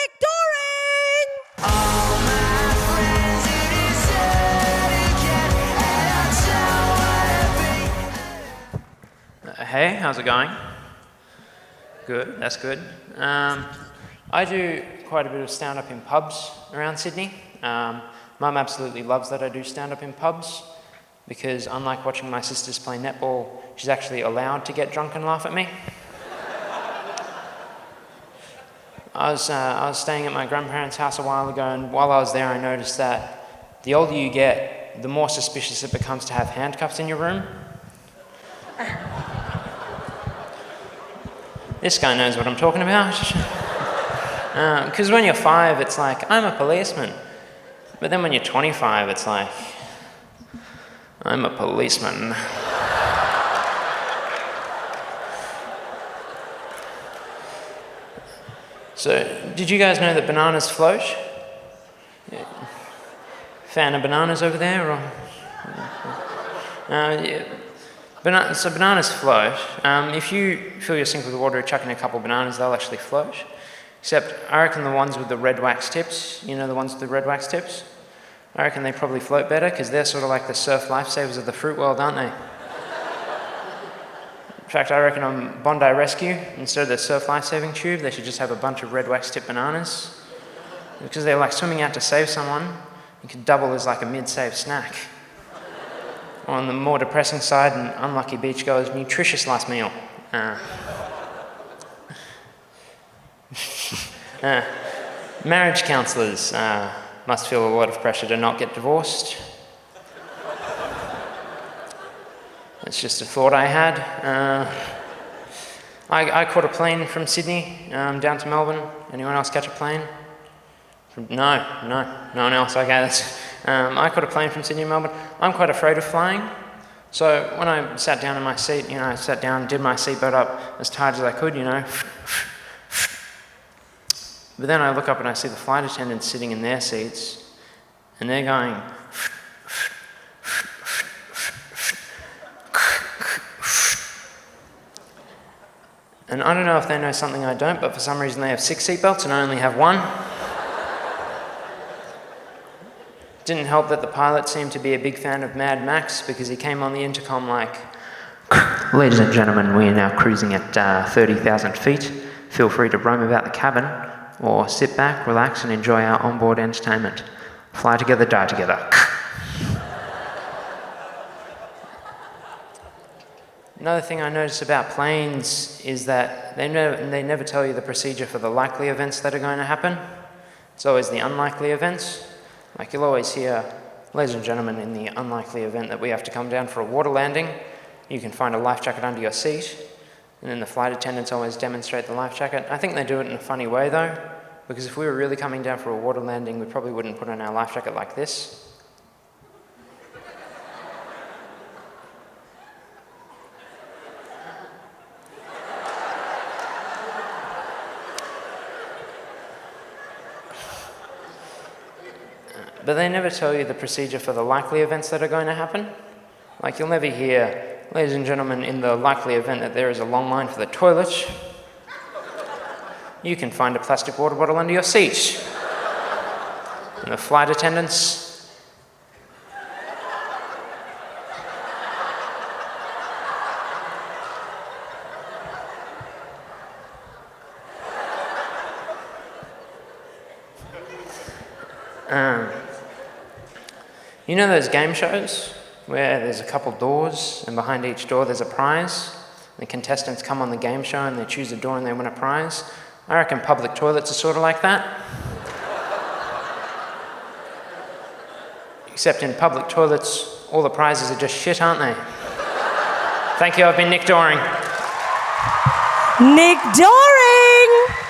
Nic Doring! All my friends, it is again, and I don't wanna be. Hey, how's it going? Good, that's good. I do quite a bit of stand-up in pubs around Sydney. Mum absolutely loves that I do stand-up in pubs because unlike watching my sisters play netball, she's actually allowed to get drunk and laugh at me. I was staying at my grandparents' house a while ago, and while I was there I noticed that the older you get, the more suspicious it becomes to have handcuffs in your room. This guy knows what I'm talking about. Because when you're 5, it's like, I'm a policeman. But then when you're 25, it's like, I'm a policeman. So, did you guys know that bananas float? Yeah. Fan of bananas over there? Or? Yeah. So bananas float. If you fill your sink with water, chuck in a couple of bananas, they'll actually float. Except I reckon the ones with the red wax tips, you know the ones with the red wax tips? I reckon they probably float better because they're sort of like the surf lifesavers of the fruit world, aren't they? In fact, I reckon on Bondi Rescue, instead of the surf lifesaving tube, they should just have a bunch of red wax tip bananas. Because they're like swimming out to save someone, you could double as like a mid-save snack. Or on the more depressing side, an unlucky beachgoer's nutritious last meal. Marriage counsellors must feel a lot of pressure to not get divorced. That's just a thought I had. I caught a plane from Sydney down to Melbourne. Anyone else catch a plane? No one else. Okay, I caught a plane from Sydney to Melbourne. I'm quite afraid of flying. So when I sat down in my seat, I sat down, did my seatbelt up as tight as I could, But then I look up and I see the flight attendants sitting in their seats, and they're going, and I don't know if they know something I don't, but for some reason they have 6 seatbelts and I only have 1. Didn't help that the pilot seemed to be a big fan of Mad Max because he came on the intercom like, "Ladies and gentlemen, we are now cruising at 30,000 feet. Feel free to roam about the cabin or sit back, relax and enjoy our onboard entertainment. Fly together, die together." Another thing I notice about planes is that they never tell you the procedure for the likely events that are going to happen. It's always the unlikely events. Like you'll always hear, "Ladies and gentlemen, in the unlikely event that we have to come down for a water landing, you can find a life jacket under your seat." And then the flight attendants always demonstrate the life jacket. I think they do it in a funny way though, because if we were really coming down for a water landing, we probably wouldn't put on our life jacket like this. But they never tell you the procedure for the likely events that are going to happen. Like you'll never hear, "Ladies and gentlemen, in the likely event that there is a long line for the toilet, you can find a plastic water bottle under your seat." And the flight attendants, you know those game shows where there's a couple doors and behind each door there's a prize? The contestants come on the game show and they choose a door and they win a prize. I reckon public toilets are sort of like that. Except in public toilets, all the prizes are just shit, aren't they? Thank you, I've been Nic Doring. Nic Doring!